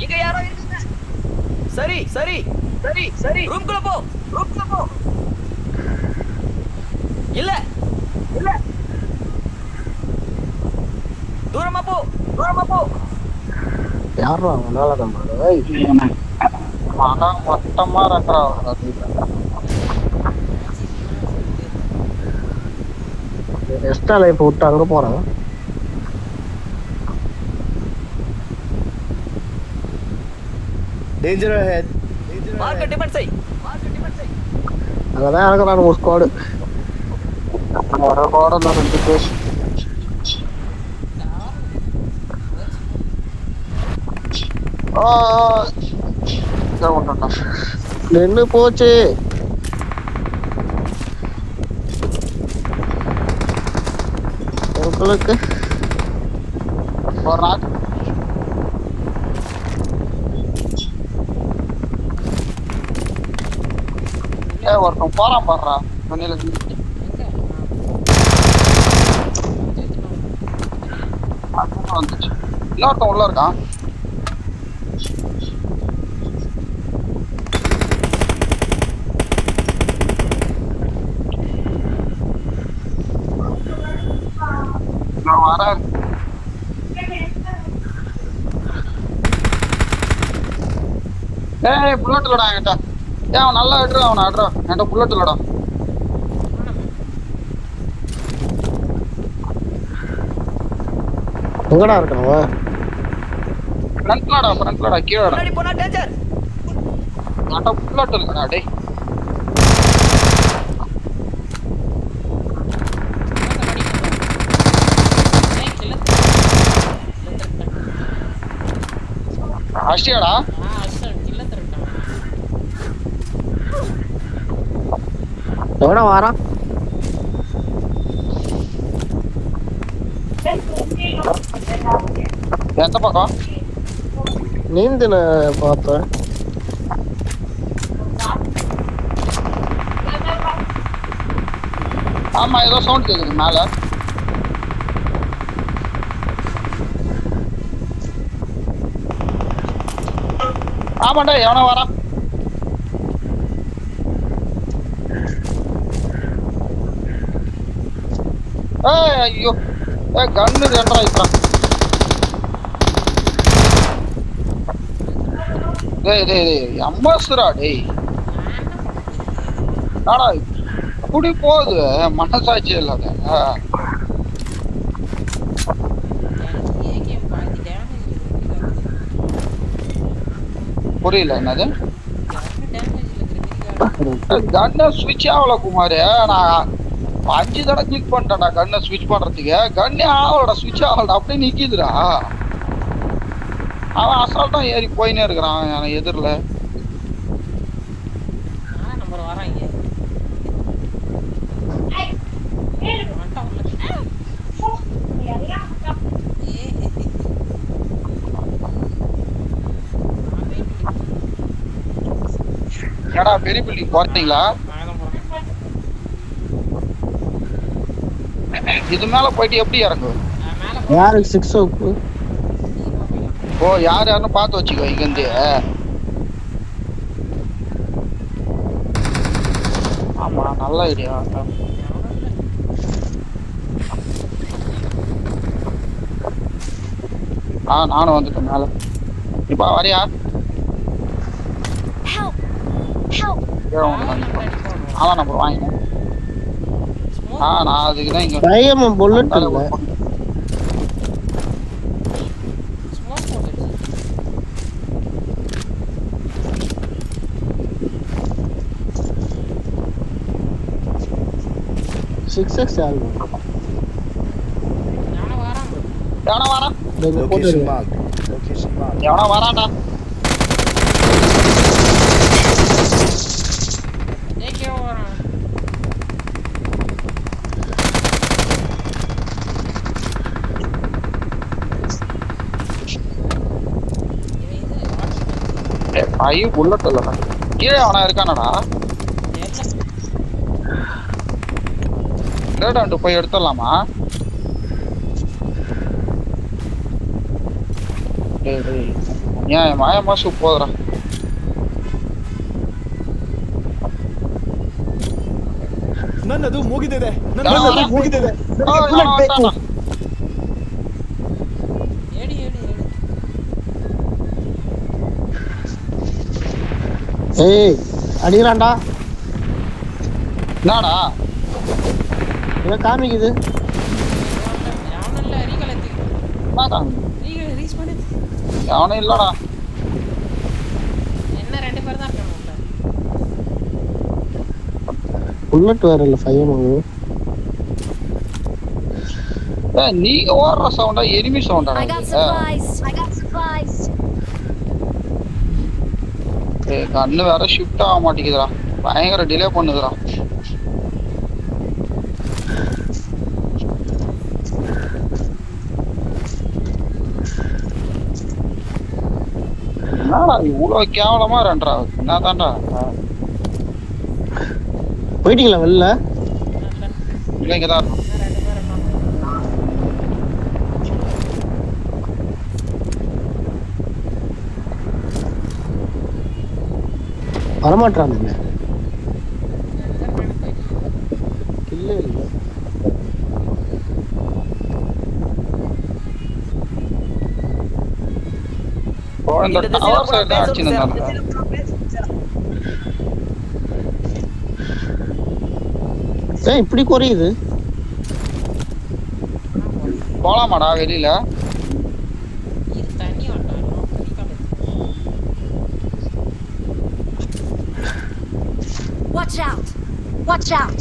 இங்க யாரோ இருக்காங்க. சரி சரி சரி சரி ரூம்குள்ள போ. ரூம்குள்ள போ. இல்ல இல்ல தூரமா போ. தூரமா போ. யாரா மேல தான் ஆனா மொத்தமா ரெண்டா எக்ஸ்ட்ரா லைஃப் விட்டு அங்க போறான். Danger ahead. மார்க்க டிபெண்ட் செய். மார்க்க டிபெண்ட் செய். அங்கதான் இறக்குறான் ஒரு ஸ்குவாடு. ஒரு கோடம் ரெண்டு பேர் நின்னு போச்சு. உங்களுக்கு ஒரு நாள் ஒருத்தன் போறான் பாடுறா மண்ணில வந்துச்சு. இன்னொருத்தன் உள்ள இருக்கான். நான் வரேன். ஏய் புல்லட் இல்லடா என்கிட்ட. ஏன் அவன் நல்லா ஆடுறான். அவனை ஆடுறான். என்கிட்ட புல்லட் இல்லடா. எங்கடா இருக்கான் அவன்? ஃப்ரண்ட்லடா கீழடா. முன்னாடி போனா டேஞ்சர். என்கிட்ட புல்லட் இல்லடா டேய். அஷ்டியாடா எவனா வாரான்? எந்த பக்கம் நீந்தின பார்த்தேன். ஆமா ஏதோ சவுண்ட் கேக்குது மேல. ஆமாண்டா எவனோ வரான். ஐயோ கண்ணு ரெண்டா இருக்கிறான். எம்மாசுரா டேய். ஆடா இப்படி போகுது மனசாட்சி இல்லாத. புரியல என்னது கண்ணை ஸ்விட்ச் ஆகல குமார். நான் 5 தடவை கிளிக் பண்ணிட்டேன்டா கண்ணை ஸ்விட்ச் பண்றதுக்கு. கண்ணே ஆகலடா ஸ்விட்ச் ஆகலடா அப்படியே நிக்குதுடா. அவன் அசால்ட்டா ஏறி போயினே இருக்கிறான் எதிரில். ஏடா பெரிய பில்டிங் போறீங்களா? இது மேல போயிட்டு எப்படி இறங்கும்? யாருக்கு 6 ஓப்பு? ஓ யாருன்னு பார்த்து வச்சுக்கோ. இங்க இருந்து ஆமா நல்ல ஐடியா. நானும் வந்துட்டேன் மேல. இப்ப வரியா? ஆமா நம்பர் வாங்கினேன். நான் அதுக்குதான் இங்க பயமா புல்லட் இல்ல. Location marked. Location marked. எவனா வரான்டா. ஐயோ புல்லட் இல்லடா. கீழே அவனா இருக்கானடா. ரேடாண்டு போய் எடுத்துடலாமா? டேய் நியாயமா போதுடா. ನನ್ನದು ಮುಗಿದಿದೆ ஏய் அடிக்கிறான்டா. என்னடா இவன் காமிக்குது. அவனும் இல்லடா. புல்லட் வேற இல்ல 5 நீ ஓடுற சவுண்டா எனிமி சவுண்டா? கண்ணு வேற ஷிஃப்ட் ஆக மாட்டேங்குதுடா, பயங்கர டிலே பண்ணுதுடா. என்னடா இவ்வளவு கேவலமா ரன்றா? என்னதான்டா போயிட்டீங்களா வெளில? இல்ல இங்கதான் இருக்கும். வரமாட்டானுங்க. இல்ல இல்ல இந்த டவர் சைடு தான் அடிச்சிருந்தாங்க. ஏன் இப்படி குறையுது? போலாமாடா வெளியில? Watch out.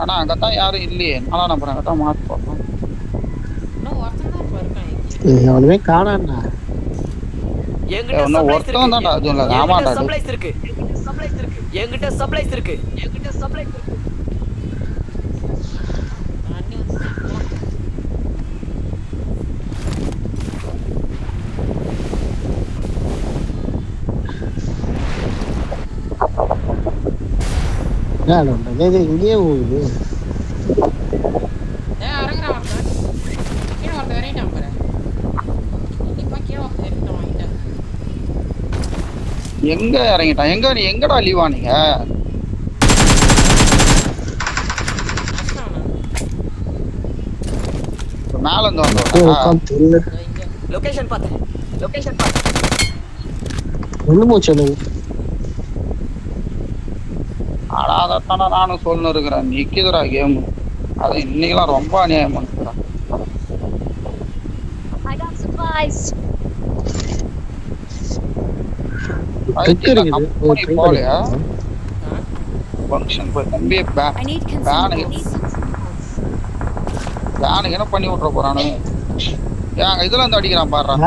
ஆனா அங்கதான் யாரும் இல்லையே. நானா நம்புறேன் அங்கதான் மாத்தி போறோம். அவனுமே காணாண்டா. என்கிட்ட ஒருத்தன் தான்டா. அது இல்ல ஆமாடா. சப்ளைஸ் இருக்கு. என்கிட்ட சப்ளைஸ் இருக்கு. இங்கேயே போகுது. எங்க இறங்கிட்டான்? எங்க நீ எங்கடா லீவா நீங்க? மேல இருந்து வந்தோம். லொகேஷன் பார்த்தேன். ஒண்ணு போச்சு எனக்கு. ஆனா அதைத்தானே நானும் சொல்லு இருக்கிறேன். நிக்குதுடா கேம். அது இன்னைக்கெல்லாம் ரொம்ப அநியாயம் பண்ணுறா. போலையா ஃபங்க்ஷன் போய் தம்பி பேனுக்கு என்ன பண்ணி விட்ற போறானு? ஏன் இதுல இருந்து அடிக்கிறான் பாடுறான்.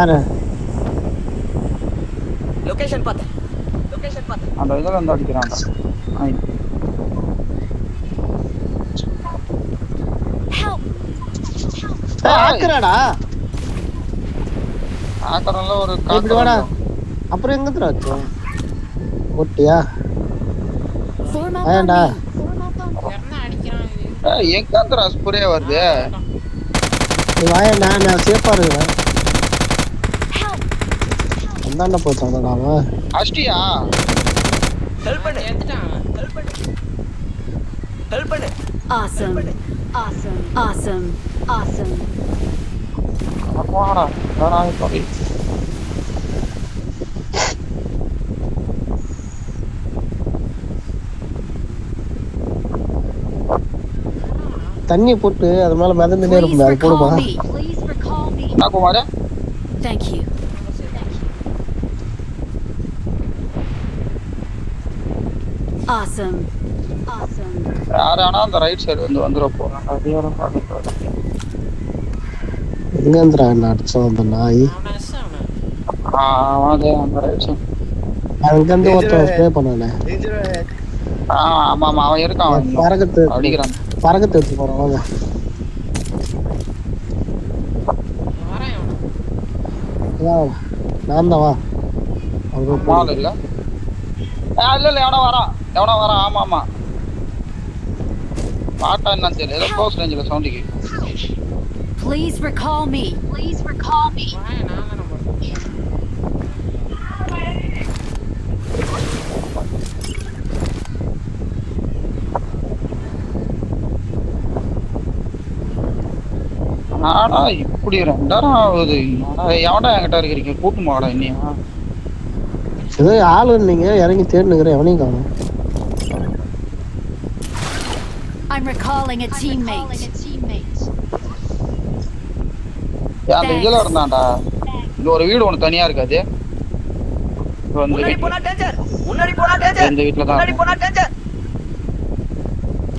லொகேஷன் பார்த்தேன். அந்த இதுல இருந்து அடிக்கிறான்டா. ஆக்குறாடா. ஆக்கறல ஒரு இப்படி வாடா. அப்புறம் எங்க தராச்சு? ஓட்டியா? ஏண்டா? எங்க அந்த ஸ்ப்ரே வருது? நீ வாயேண்டா, நான் சேஃபா இருக்கேன். அந்தாண்ட போச்சாடா அவன். அஷ்டியா? ஹெல்ப் பண்ணு. Awesome. வாடா. நான் சாரி. தண்ணி போட்டு அது மேல மிதந்துட்டே இருக்கும். அது போடுமா? நான் குமாரே. Thank you. Awesome. யாரானா அந்த ரைட் சைடு வந்து வந்துற போறாங்க. அது யாரும் பாக்க. எங்க இருந்து நான் அடிச்சோம் அந்த நாய். அது அந்த ரைட் சைடு. அங்க இருந்து ஒருத்தன் ஸ்ப்ரே பண்ணானே. ஆமா அவன் இருக்கான். அவன் பறக்கத்து அடிக்கிறான். பறக்கத்து எடுத்து போறான். வாங்க. நான் தான் வா. மால் இல்ல. இல்ல எவனோ வரான். ஆமா பாட்டா என்னன்னு தெரியல, ஏதோ க்ளோஸ் ரேஞ்சில் சவுண்டு கேட்குது. Please recall me. Please recall me. ஆடா இப்படி 2 ஆகுது. எவன்டா என்கிட்ட இருக்கிறீங்க? கூட்டு மாடா இன்னையா? ஏதோ ஆளு நீங்க இறங்கி தேடினுக்கிறேன், எவனையும் காணும். I'm recalling a teammate. அந்த இதுல இருந்தான்டா. இங்க ஒரு வீடு ஒண்ணு தனியா இருக்காது. முன்னாடி போனா டேஞ்சர். முன்னாடி போனா டேஞ்சர். இந்த வீட்ல தான். முன்னாடி போனா டேஞ்சர்.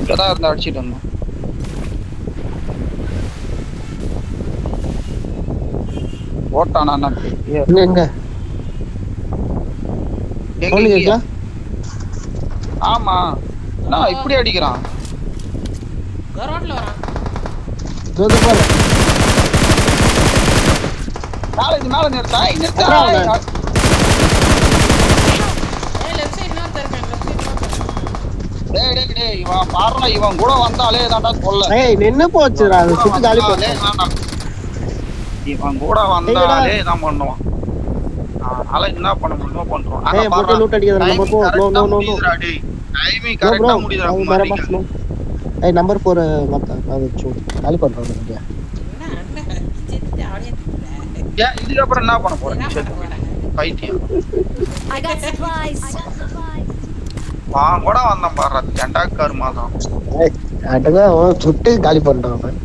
இங்கதான் இருந்து அடிச்சிட்டு இருந்தோம். ஓட்டானா என்ன தெரியல. எங்க எங்க கேட்கல? இங்கயா? ஆமா. நான் இப்படி அடிக்கிறான். ஜோதி பாரு. மேல நிறுத்தா. டேய் இவன் பாருடா, இவன் கூட வந்தாலே தான்டா கொல்ல. ஏய் நின்னு போச்சுடா, அது சுத்தி காலி போச்சு. இவன் கூட வந்தாலே தான் பண்ணுவான். அதனால என்ன பண்ண முடியுமோ பண்றோம். ஏய் போட்டு லூட் அடிக்குது. Number 4 no no no. Timing கரெக்ட்டா முடியுதுடா குமாரி. ஏய் நம்பர் 4 மத்த அது காலி பண்றோம் இங்க. இதுக்கு அப்புறம் என்ன பண்ண போறேன்? பைத்தியம். I got supplies. வாங்க கூட வந்தான் பாரு, ஜெண்டா கருமா தான். ஏய் அடங்க சுட்டு காலி பண்றான்.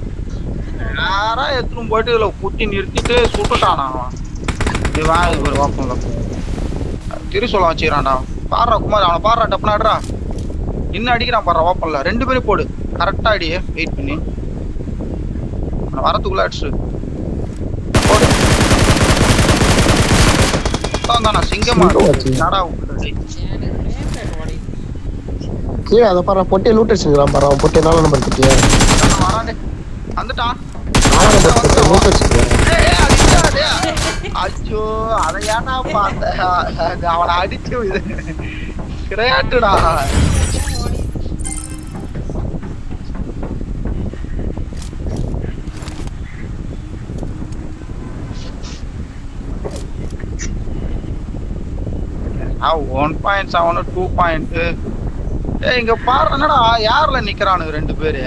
யாரா எத்தனும் போயிட்டு இதுல குத்தி நிறுத்திட்டு சுட்டுட்டானா அவன். இது வாங்க ஒரு வாப்பம்ல திரு சொல்ல வச்சுக்கிறான்டா. பாடுறா குமார், அவனை பாடுறா, டப்புனாடுறா. இன்னும் அடிக்கிறான் பாடுறா வாப்பம்ல. 2 பேரும் போடு கரெக்டா அடியே. வெயிட் பண்ணி வரத்துக்குள்ள அடிச்சு போடு. தானா சிங்கமா நடா கீழே அதை பாரு, பொட்டியை லூட் அடிச்சுக்கிறான் பாரு. அவன் பொட்டியை 4 நம்பர் பொட்டியா வந்துட்டான். 4 நம்பர் பொட்டியை லூட் அடிச்சுக்கிறான். அச்சோ அதை ஏன்னா பார்த்த அவனை அடிச்சு இது கிடையாட்டுடா. நான் 1.7 2 பாயிண்ட். இங்க பாரு என்னடா யாருல நிக்கிறானு 2 பேரு.